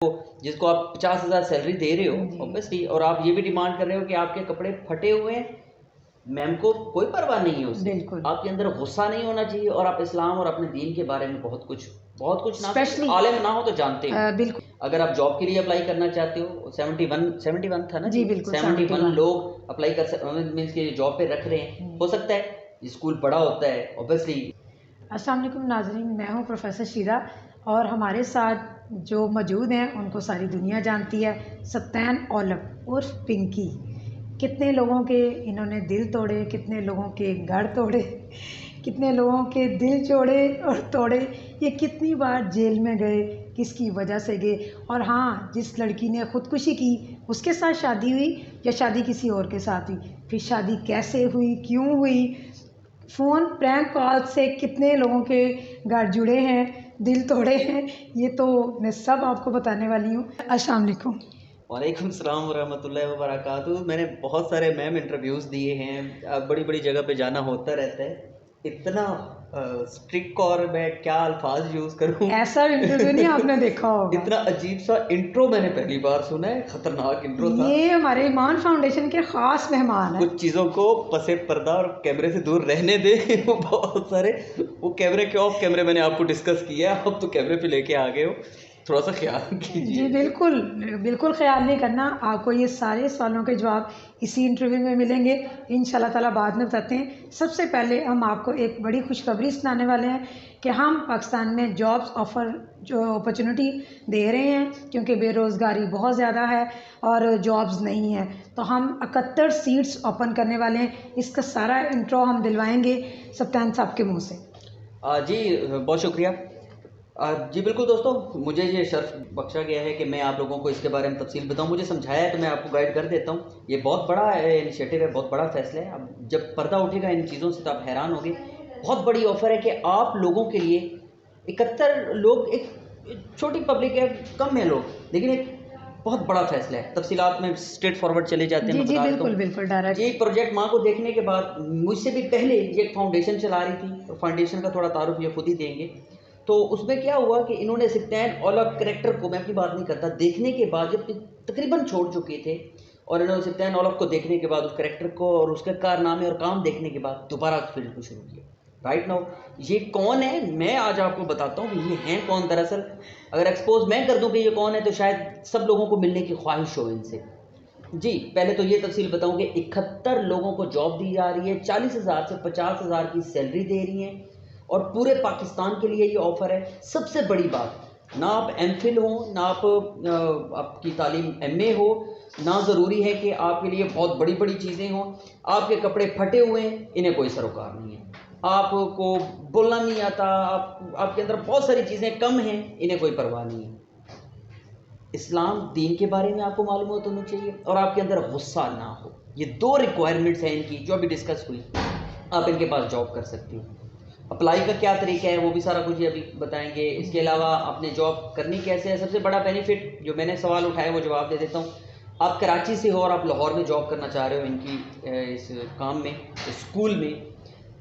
जिसको आप 50,000 सैलरी दे रहे हो जी। ऑब्वियसली, और आप ये भी डिमांड कर रहे हो कि आपके कपड़े फटे हुए हैं, मैम को कोई परवाह नहीं है उससे। बिल्कुल। आपके अंदर गुस्सा नहीं होना चाहिए, और आप इस्लाम और अपने दीन के बारे में बहुत कुछ ना स्पेशली आलिम ना हो तो जानते हो। बिल्कुल। अगर आप जॉब के लिए अप्लाई करना चाहते हो, 71 था ना जी बिल्कुल 71 71 लोग अप्लाई कर मीन्स के जॉब पे रख रहे हैं। हो सकता है स्कूल बड़ा होता है ऑब्वियसली। अस्सलाम वालेकुम नाज़रीन, मैं हूँ प्रोफेसर शीरा और हमारे साथ जो मौजूद हैं उनको सारी दुनिया जानती है, सत्तैन औलख उर्फ पिंकी। कितने लोगों के इन्होंने दिल तोड़े, कितने लोगों के घर तोड़े, कितने लोगों के दिल जोड़े और तोड़े, ये कितनी बार जेल में गए, किसकी वजह से गए। और हाँ, जिस लड़की ने ख़ुदकुशी की उसके साथ शादी हुई या शादी किसी और के साथ हुई, फिर शादी कैसे हुई, क्यों हुई, फ़ोन प्रैंक कॉल से कितने लोगों के घर जुड़े हैं, दिल तोड़े हैं, ये तो मैं सब आपको बताने वाली हूँ। अस्सलाम वालेकुम। वालेकुम सलाम वरहमतुल्लाहि वबरकातुहू। मैंने बहुत सारे मैम इंटरव्यूज़ दिए हैं, बड़ी बड़ी जगह पे जाना होता रहता है। इतना स्ट्रिक्ट, और मैं क्या अल्फाज यूज़ करूँ ऐसा इंटरव्यू नहीं आपने देखा होगा। इतना अजीब सा इंट्रो मैंने पहली बार सुना है, खतरनाक इंट्रो था। ये हमारे ईमान फाउंडेशन के ख़ास मेहमान हैं। कुछ चीज़ों को पसे पर्दा और कैमरे से दूर रहने दे वो बहुत सारे, वो कैमरे के ऑफ कैमरे मैंने आपको डिस्कस किया है, अब तो कैमरे पे लेके आ गए हो, थोड़ा सा ख्याल जी कीजिए। बिल्कुल, बिल्कुल ख़्याल नहीं करना। आपको ये सारे सवालों के जवाब इसी इंटरव्यू में मिलेंगे इंशाल्लाह ताला। बाद में बताते हैं। सबसे पहले हम आपको एक बड़ी खुशखबरी सुनाने वाले हैं कि हम पाकिस्तान में जॉब्स ऑफ़र जो अपॉर्चुनिटी दे रहे हैं, क्योंकि बेरोज़गारी बहुत ज़्यादा है और जॉब्स नहीं है। तो हम 71 सीट्स ओपन करने वाले हैं। इसका सारा इंट्रो हम दिलवाएंगे सत्तान साहब के मुँह से। जी बहुत शुक्रिया। जी बिल्कुल दोस्तों, मुझे ये शर्फ बख्शा गया है कि मैं आप लोगों को इसके बारे में तफसील बताऊं। मुझे समझाया है तो मैं आपको गाइड कर देता हूं। ये बहुत बड़ा इनिशिएटिव है, बहुत बड़ा फैसला है। अब जब पर्दा उठेगा इन चीज़ों से तो आप हैरान होंगे। बहुत बड़ी ऑफ़र है कि आप लोगों के लिए 71 लोग, एक छोटी पब्लिक है, कम है लोग, लेकिन एक बहुत बड़ा फैसला है। तफसीलात में स्ट्रेट फॉरवर्ड चले जाते हैं, जी मैं जी बता देता बिल्कुल हूँ। बिल्कुल डायरेक्ट। ये प्रोजेक्ट माँ को देखने के बाद, मुझसे भी पहले ये एक फाउंडेशन चला रही थी, और फाउंडेशन का थोड़ा तारुफ ये खुद ही देंगे। तो उसमें क्या हुआ कि इन्होंने सत्तैन औलख करैक्टर को, मैं अपनी बात नहीं करता, देखने के बाद जब तकरीबन छोड़ चुके थे, और इन्होंने सत्तैन औलख को देखने के बाद, उस करैक्टर को और उसके कारनामे और काम देखने के बाद दोबारा फील्ड को शुरू किया। राइट नाउ ये कौन है, मैं आज आपको बताता हूँ कि ये हैं कौन। दरअसल अगर एक्सपोज मैं कर दूँ कि ये कौन है तो शायद सब लोगों को मिलने की ख्वाहिश हो इनसे। जी पहले तो ये तफसील बताऊँ कि 71 लोगों को जॉब दी जा रही है, 40,000 से 50,000 की सैलरी दे रही हैं, और पूरे पाकिस्तान के लिए ये ऑफ़र है। सबसे बड़ी बात, ना आप एमफिल हो, ना आप आपकी तालीम एमए हो, ना ज़रूरी है कि आपके लिए बहुत बड़ी बड़ी चीज़ें हों। आपके कपड़े फटे हुए हैं, इन्हें कोई सरोकार नहीं है। आपको बोलना नहीं आता, आपके अंदर बहुत सारी चीज़ें कम हैं, इन्हें कोई परवाह नहीं है। इस्लाम दीन के बारे में आपको मालूमात होनी चाहिए, और आपके अंदर गुस्सा ना हो। ये दो रिक्वायरमेंट्स हैं इनकी, जो अभी डिस्कस हुई। आप इनके पास जॉब कर सकते हो। अप्लाई का क्या तरीका है वो भी सारा कुछ ये अभी बताएंगे। इसके अलावा आपने जॉब करनी कैसे है, सबसे बड़ा बेनिफिट जो मैंने सवाल उठाया वो जवाब दे देता हूँ। आप कराची से हो और आप लाहौर में जॉब करना चाह रहे हो इनकी इस काम में, इस स्कूल में,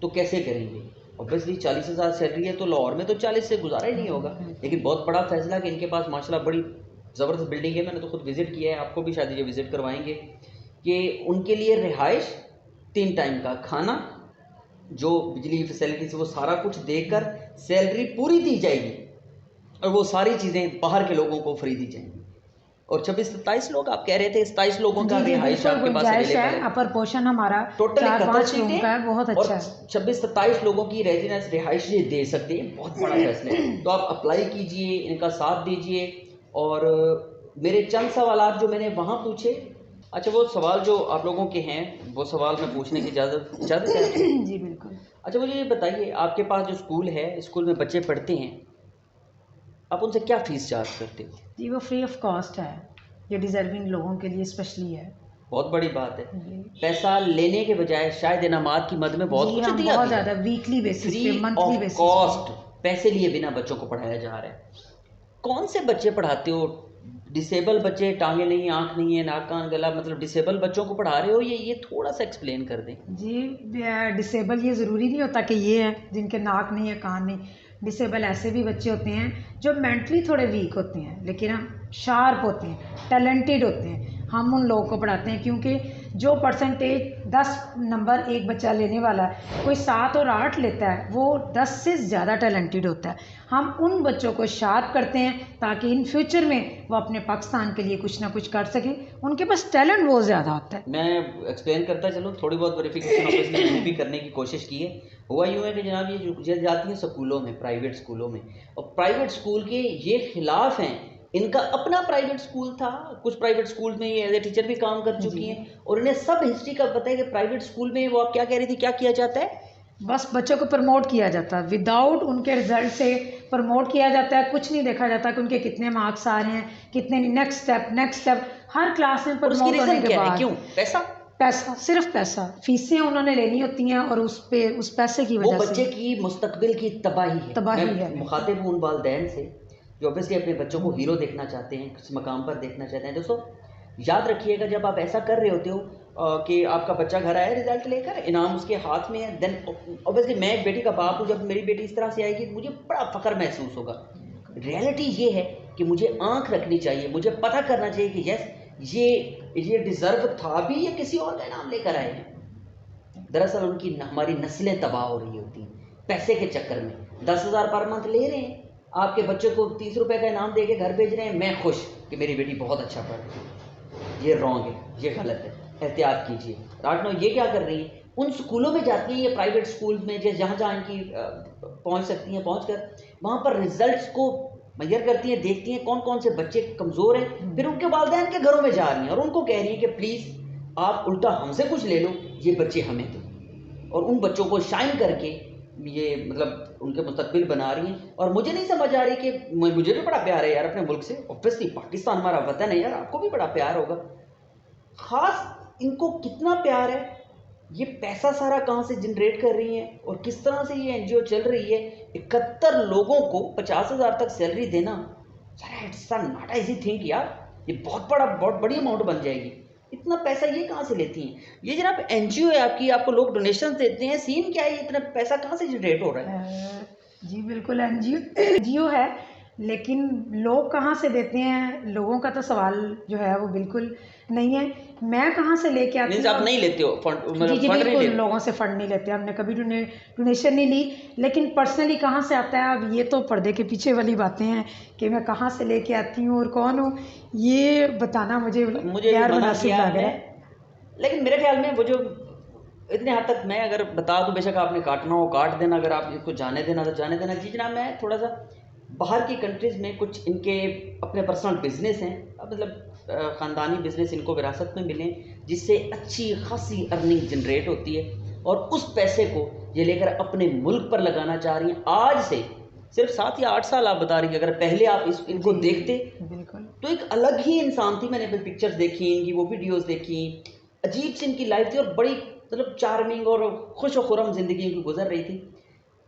तो कैसे करेंगे। ऑब्वियसली 40,000 सैलरी है, तो लाहौर में तो 40 से गुजारा ही नहीं होगा। लेकिन बहुत बड़ा फैसला कि इनके पास माशाल्लाह बड़ी ज़बरदस्त बिल्डिंग है, मैंने तो खुद विज़िट किया है, आपको भी शायद ये विज़िट करवाएंगे। कि उनके लिए रिहाइश, 3 टाइम का खाना, जो बिजली फैसिलिटीज़ वो सारा कुछ देकर सैलरी पूरी दी जाएगी, और वो सारी चीज़ें बाहर के लोगों को फ्री दी जाएंगी। और 26-27 लोग आप कह रहे थे, 27 लोगों का जी जी रिहाइश बिल्कुल आपके पास गुंजाइश अवेलेबल है। है। अपर पोर्शन हमारा टोटल 4-5 रूम का है, बहुत अच्छा और है। 26-27 लोगों की रेजिडेंस रिहाइश ये दे सकते हैं। बहुत बड़ा फैसला है। तो आप अप्लाई कीजिए, इनका साथ दीजिए। और मेरे चंद सवाल जो मैंने वहाँ पूछे, अच्छा वो सवाल जो आप लोगों के हैं वो सवाल मैं पूछने की इजाज़त है आपसे? जी बिल्कुल। अच्छा मुझे ये बताइए, आपके पास जो स्कूल है, स्कूल में बच्चे पढ़ते हैं, आप उनसे क्या फ़ीस चार्ज करते हो? जी वो फ्री ऑफ कॉस्ट है, ये डिज़र्विंग लोगों के लिए स्पेशली है। बहुत बड़ी बात है। जी पैसा लेने के बजाय शायद इनामात की मद में बहुत जी कुछ हम दिया बहुत भी है। ज़्यादा वीकली बेसिस फ्री पे, मंथली ऑफ बेसिस कॉस्ट, पे। पैसे लिए बिना बच्चों को पढ़ाया जा रहा है। कौन से बच्चे पढ़ाते हो? डिसेबल बच्चे, टांगे नहीं, आँख नहीं है, नाक कान गला, मतलब डिसेबल बच्चों को पढ़ा रहे हो, ये थोड़ा सा एक्सप्लेन कर दें। जी डिसेबल ये ज़रूरी नहीं होता कि ये हैं जिनके नाक नहीं है, कान नहीं। डिसेबल ऐसे भी बच्चे होते हैं जो मेंटली थोड़े वीक होते हैं लेकिन हम शार्प होते हैं, टैलेंटेड होते हैं। हम उन लोगों को पढ़ाते हैं क्योंकि जो परसेंटेज 10 नंबर एक बच्चा लेने वाला है, कोई 7 और 8 लेता है, वो 10 से ज़्यादा टैलेंटेड होता है। हम उन बच्चों को शार्प करते हैं ताकि इन फ्यूचर में वो अपने पाकिस्तान के लिए कुछ ना कुछ कर सकें। उनके पास टैलेंट बहुत ज़्यादा होता है। मैं एक्सप्लेन करता चलूँ, थोड़ी बहुत वेरिफिकेशन ऑब्वियसली मैंने भी करने की कोशिश की है। हुआ यूँ है कि जनाब ये जो जाती हैं स्कूलों में, प्राइवेट स्कूलों में, और प्राइवेट स्कूल के ये खिलाफ हैं। इनका अपना प्राइवेट स्कूल था, कुछ प्राइवेट स्कूल में ये एज ए टीचर भी काम कर चुकी हैं और इन्हें सब हिस्ट्री का पता है कि प्राइवेट स्कूल में वो आप क्या कह रही थी, क्या किया जाता है? बस बच्चों को प्रमोट किया जाता है, विदाउट उनके रिजल्ट से प्रमोट किया जाता है। कुछ नहीं देखा जाता कि उनके कितने मार्क्स आ रहे हैं, कितने, नेक्स्ट स्टेप हर क्लास में प्रमोट होने के बाद। क्यों? पैसा, सिर्फ पैसा, फीसें उन्होंने लेनी होती हैं और उस पैसे की वजह से वो बच्चे की मुस्तकबिल की तबाही है। मुखातिब हूं उन वालिदैन से जो ऑब्वियसली अपने बच्चों को हीरो देखना चाहते हैं, किस मकाम पर देखना चाहते हैं। दोस्तों याद रखिएगा, जब आप ऐसा कर रहे होते हो कि आपका बच्चा घर आया रिजल्ट लेकर, इनाम उसके हाथ में है, देन ऑब्वियसली मैं एक बेटी का बाप हूँ, जब मेरी बेटी इस तरह से आएगी तो मुझे बड़ा फ़ख्र महसूस होगा। रियलिटी ये है कि मुझे आंख रखनी चाहिए, मुझे पता करना चाहिए कि यस ये डिज़र्व था भी, ये किसी और का इनाम लेकर आए हैं। दरअसल उनकी हमारी नस्लें तबाह हो रही होती हैं पैसे के चक्कर में। 10,000 पर मंथ ले रहे हैं, आपके बच्चे को 30 रुपये का इनाम दे के घर भेज रहे हैं, मैं खुश कि मेरी बेटी बहुत अच्छा पढ़ रही है। ये रॉन्ग है, ये गलत है, एहतियात कीजिए। राटनो ये क्या कर रही है, उन स्कूलों में जाती हैं, ये प्राइवेट स्कूल में जहाँ जहाँ इनकी पहुँच सकती हैं, पहुँच कर वहाँ पर रिजल्ट्स को मैयर करती हैं, देखती हैं कौन कौन से बच्चे कमज़ोर हैं, फिर उनके वालिदैन के घरों में जा रही हैं और उनको कह रही हैं कि प्लीज़ आप उल्टा हमसे कुछ ले लो, ये बच्चे हमें दो, और उन बच्चों को शाइन करके ये मतलब उनके मुस्तकबिल बना रही हैं। और मुझे नहीं समझ आ रही कि मुझे भी बड़ा प्यार है यार अपने मुल्क से, ऑब्वियसली पाकिस्तान हमारा वतन है यार, आपको भी बड़ा प्यार होगा। ख़ास इनको कितना प्यार है, ये पैसा सारा कहाँ से जनरेट कर रही हैं और किस तरह से ये एनजीओ चल रही है। 71 लोगों को 50,000 तक सैलरी देना, इट्स नॉट इजी थिंग यार, ये बहुत बड़ी अमाउंट बन जाएगी। इतना पैसा ये कहाँ से लेती हैं? ये जनाब एनजीओ है आपकी, आपको लोग डोनेशन देते हैं, सीन क्या है, इतना पैसा कहाँ से जनरेट हो रहा है? जी बिल्कुल, एनजीओ है, लेकिन लोग कहाँ से देते हैं, लोगों का तो सवाल जो है वो बिल्कुल नहीं है। मैं कहाँ से लेके आती हूँ? आप नहीं लेते हो फंड? मतलब जी बिल्कुल, लोगों से फंड नहीं लेते, हमने कभी डोनेशन नहीं ली। लेकिन पर्सनली कहाँ से आता है, अब ये तो पर्दे के पीछे वाली बातें हैं कि मैं कहाँ से लेके आती हूँ और कौन हूँ, ये बताना मुझे गैर मुनासिब लग रहा है। लेकिन मेरे ख्याल में वो जो इतने हद तक मैं अगर बता दूँ, बेशक आपने काटना हो काट देना, अगर आप इसको जाने देना तो जाने देना। जी जनाब, मैं थोड़ा सा बाहर की कंट्रीज़ में कुछ इनके अपने पर्सनल बिजनेस हैं, मतलब ख़ानदानी बिजनेस इनको विरासत में मिले, जिससे अच्छी खासी अर्निंग जनरेट होती है, और उस पैसे को ये लेकर अपने मुल्क पर लगाना चाह रही हैं। आज से सिर्फ 7 या 8 साल आप बता रही हैं, अगर पहले आप इनको देखते बिल्कुल तो एक अलग ही इंसान थी। मैंने अपनी पिक्चर्स देखी, इनकी वो वीडियोज़ देखी, अजीब सी इनकी लाइफ थी और बड़ी मतलब चार्मिंग और खुश व खुरम ज़िंदगी इनकी गुजर रही थी।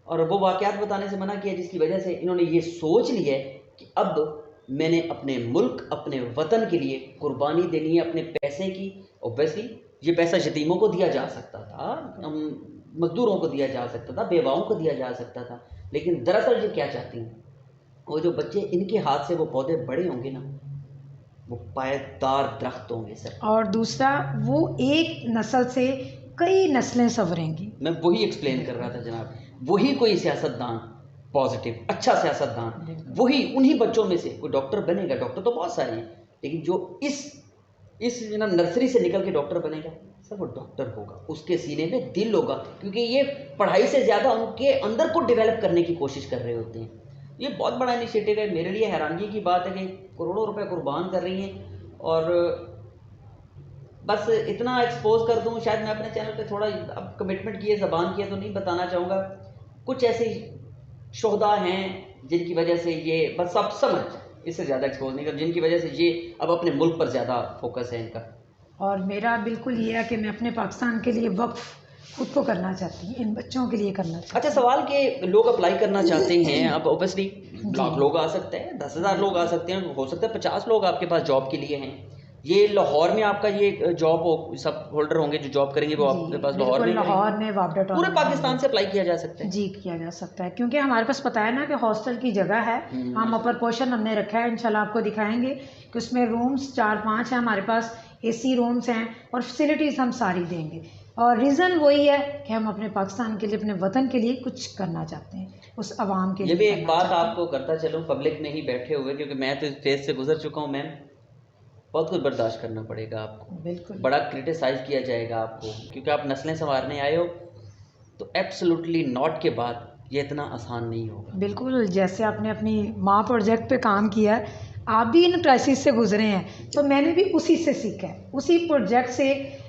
और वो वाक़यात बताने से मना किया जिसकी वजह से इन्होंने ये सोच लिया है कि अब मैंने अपने मुल्क, अपने वतन के लिए कुर्बानी देनी है अपने पैसे की। ऑब्वियसली ये पैसा यतीमों को दिया जा सकता था, मजदूरों को दिया जा सकता था, बेवाओं को दिया जा सकता था, लेकिन दरअसल ये क्या चाहती हैं, वो जो बच्चे इनके हाथ से वो पौधे बड़े होंगे ना, वो पायदार दरख्त होंगे सर। और दूसरा, वो एक नस्ल से कई नस्लें संवरेंगी। मैं वही एक्सप्लेन कर रहा था जनाब, वही कोई सियासतदान पॉजिटिव अच्छा सियासतदान, वही उन्हीं बच्चों में से कोई डॉक्टर बनेगा। डॉक्टर तो बहुत सारे हैं, लेकिन जो इस जनाब नर्सरी से निकल के डॉक्टर बनेगा सर, वो डॉक्टर होगा, उसके सीने में दिल होगा, क्योंकि ये पढ़ाई से ज़्यादा उनके अंदर को डेवलप करने की कोशिश कर रहे होते हैं। ये बहुत बड़ा इनिशिएटिव है। मेरे लिए हैरानगी की बात है कि करोड़ों रुपए कुर्बान कर रही हैं। और बस इतना एक्सपोज कर दूं, शायद मैं अपने चैनल पे थोड़ा अब कमिटमेंट की है, ज़बान की है, तो नहीं बताना चाहूँगा। कुछ ऐसे शोहदा हैं जिनकी वजह से ये बस सब समझ, इससे ज़्यादा एक्सपोज नहीं कर, जिनकी वजह से ये अब अपने मुल्क पर ज़्यादा फोकस है इनका। और मेरा बिल्कुल ये है कि मैं अपने पाकिस्तान के लिए वक्फ खुद को करना चाहती हूँ, इन बच्चों के लिए करना चाहती हूँ। अच्छा सवाल के लोग अप्लाई करना चाहते हैं, अब ऑब्वियसली लाख लोग आ सकते हैं, 10,000 लोग आ सकते हैं, हो सकता है 50 लोग आपके पास जॉब के लिए हैं, ये लाहौर में आपका ये जॉब हो, सब होल्डर होंगे जो जॉब करेंगे वो जी आपके पास लाहौर में लाहौर में वापडा टाउन पूरे पाकिस्तान से अप्लाई किया जा सकता है? जी किया जा सकता है, क्योंकि हमारे पास पता है ना कि हॉस्टल की जगह है, हम अपर पोर्शन हमने रखा है, इंशाल्लाह आपको दिखाएंगे कि उसमें रूम्स 4-5 हैं हमारे पास, AC रूम्स हैं और फैसिलिटीज़ हम सारी देंगे। और रीज़न वही है कि हम अपने पाकिस्तान के लिए, अपने वतन के लिए कुछ करना चाहते हैं, उस आवाम के लिए। ये भी एक बात आपको करता चलूँ, पब्लिक में ही बैठे हुए, क्योंकि मैं तो इस फेज से गुजर चुका हूँ मैम, बहुत कुछ बर्दाश्त करना पड़ेगा आपको, बिल्कुल बड़ा क्रिटिसाइज़ किया जाएगा आपको, क्योंकि आप नस्लें संवारने आए हो, तो एब्सोल्युटली नॉट के बाद ये इतना आसान नहीं होगा। बिल्कुल, जैसे आपने अपनी माँ प्रोजेक्ट पे काम किया है, आप भी इन क्राइसिस से गुजरे हैं, तो मैंने भी उसी से सीखा है, उसी प्रोजेक्ट से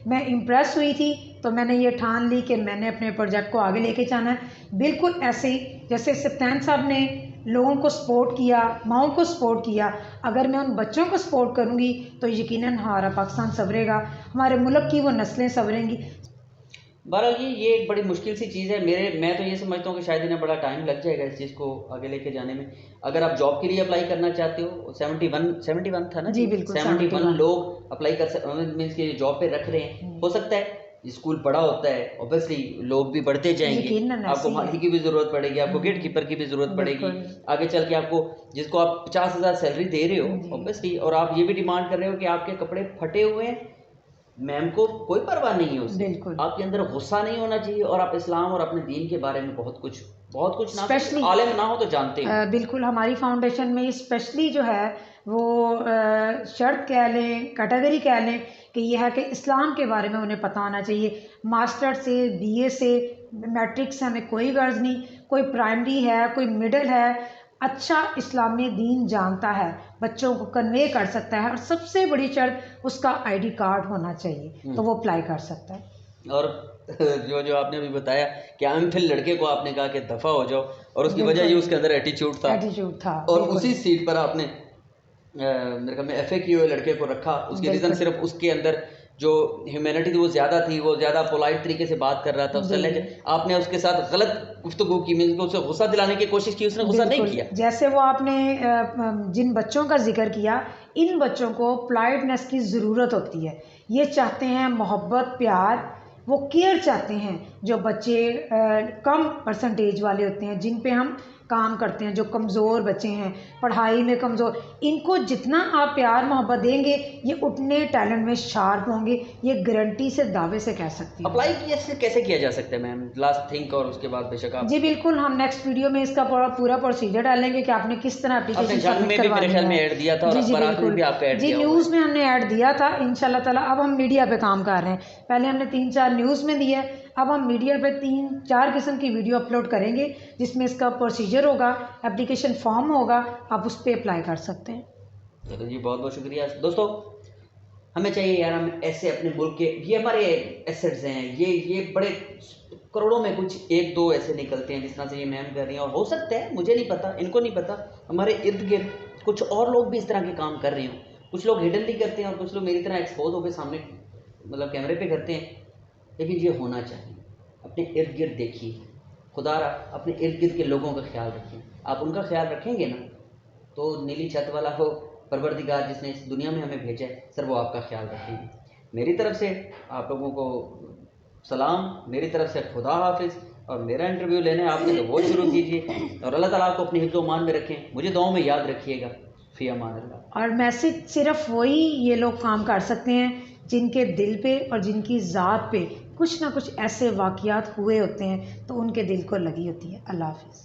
मैं इम्प्रेस हुई थी, तो मैंने ये ठान ली कि मैंने अपने प्रोजेक्ट को आगे लेके जाना है। बिल्कुल ऐसे ही जैसे सफ्तान साहब ने लोगों को सपोर्ट किया, माओं को सपोर्ट किया, अगर मैं उन बच्चों को सपोर्ट करूँगी तो यकीनन हमारा पाकिस्तान संवरेगा, हमारे मुल्क की वो नस्लें संवरेंगी। बहरहाल ये एक बड़ी मुश्किल सी चीज़ है। मैं तो ये समझता हूँ कि शायद इन्हें बड़ा टाइम लग जाएगा इस चीज़ को आगे लेके जाने में। अगर आप जॉब के लिए अप्लाई करना चाहते हो, 71 था ना जी बिल्कुल, 71 लोग अप्लाई कर मीन्स के जॉब पे रख रहे हैं। हो सकता है स्कूल बड़ा होता है, ऑब्वियसली लोग भी बढ़ते जाएंगे, यकीनन आपको ऐसे ही माली की भी ज़रूरत पड़ेगी, आपको गेट कीपर की भी ज़रूरत पड़ेगी बिल्कुल। आगे चल के, आपको जिसको आप 50,000 सैलरी दे रहे हो जी। ऑब्वियसली, और आप ये भी डिमांड कर रहे हो कि आपके कपड़े फटे हुए हैं, मैम को कोई परवाह नहीं है उससे, बिल्कुल। आपके अंदर गुस्सा नहीं होना चाहिए, और आप इस्लाम और अपने दीन के बारे में बहुत कुछ ना स्पेशली आलिम ना हो तो जानते हैं। बिल्कुल, हमारी फाउंडेशन में स्पेशली जो है वो शर्त कह लें, कैटेगरी कह लें कि यह है कि इस्लाम के बारे में उन्हें पता होना चाहिए। मास्टर से, BA से, मैट्रिक से हमें कोई गर्ज नहीं, कोई प्राइमरी है, कोई मिडिल है, अच्छा इस्लामी दीन जानता है, बच्चों को कन्वे कर सकता है, और सबसे बड़ी शर्त उसका ID कार्ड होना चाहिए, तो वो अप्लाई कर सकता है। और जो आपने अभी बताया कि फिर लड़के को आपने कहा कि दफ़ा हो जाओ, और उसकी वजह ये उसके अंदर एटीट्यूड था, और उसी सीट पर आपने मेरे ख्याल में FA हुए लड़के को रखा, उसकी रीज़न सिर्फ उसके अंदर जो ह्यूमैनिटी थी वो ज़्यादा थी, वो ज़्यादा पोलाइट तरीके से बात कर रहा था, उससे लहजे आपने उसके साथ गलत गुफ्तगू की, मीन्स को उसे गुस्सा दिलाने की कोशिश की, उसने गुस्सा नहीं किया। जैसे वो आपने जिन बच्चों का जिक्र किया, इन बच्चों को पोलाइटनेस की ज़रूरत होती है, ये चाहते हैं मोहब्बत, प्यार, वो केयर चाहते हैं। जो बच्चे कम परसेंटेज वाले होते हैं, जिन पे हम काम करते हैं, जो कमज़ोर बच्चे हैं, पढ़ाई में कमज़ोर, इनको जितना आप प्यार मोहब्बत देंगे, ये उतने टैलेंट में शार्प होंगे, ये गारंटी से दावे से कह सकती है। अप्लाई कैसे किया जा सकता है मैम, लास्ट थिंक, और उसके बाद बेशक आप जी बिल्कुल, हम नेक्स्ट वीडियो में इसका पूरा प्रोसीजर डालेंगे कि आपने किस तरह एप्लीकेशन सबमिट करवानी है। मेरे ख्याल में ऐड दिया था, और अखबारात में भी आपका ऐड जी, दिया न्यूज़ में हमने ऐड दिया था, इंशाल्लाह ताला अब हम मीडिया पे काम कर रहे हैं। पहले हमने 3-4 न्यूज़ में दिया है, अब हम मीडिया पे 3-4 किस्म की वीडियो अपलोड करेंगे, जिसमें इसका प्रोसीजर होगा, एप्लीकेशन फॉर्म होगा, आप उस पर अप्लाई कर सकते हैं। चलो जी, बहुत बहुत शुक्रिया दोस्तों। हमें चाहिए यार, हम ऐसे अपने मुल्क के, ये हमारे एसेट्स हैं, ये बड़े करोड़ों में कुछ 1-2 ऐसे निकलते हैं जिस तरह से ये मैम कर रही हैं, और हो सकता है, मुझे नहीं पता, इनको नहीं पता, हमारे इर्द गिर्द कुछ और लोग भी इस तरह के काम कर रहे हों। कुछ लोग हिडनली करते हैं, और कुछ लोग मेरी तरह एक्सपोज होकर सामने मतलब कैमरे पे करते हैं, लेकिन ये होना चाहिए। अपने इर्द गिर्द देखिए, खुदारा अपने इर्द गिर्द के लोगों का ख्याल रखें। आप उनका ख्याल रखेंगे ना, तो नीली छत वाला हो परवरदिगार जिसने इस दुनिया में हमें भेजा है, सर वो आपका ख्याल रखेंगे। मेरी तरफ से आप लोगों को सलाम, मेरी तरफ से खुदा हाफिज़, और मेरा इंटरव्यू लेने आपने तो वो शुरू कीजिए, और अल्लाह ताला आपको अपनी हिफ्ज़-ओ-मान में रखें, मुझे दुआओं में याद रखिएगा। फ़ी अमान अल्लाह। और मैसेज सिर्फ वही ये लोग काम कर सकते हैं जिनके दिल पे और जिनकी ज़ात पे कुछ ना कुछ ऐसे वाक़यात हुए होते हैं, तो उनके दिल को लगी होती है। अल्लाह हाफिज़।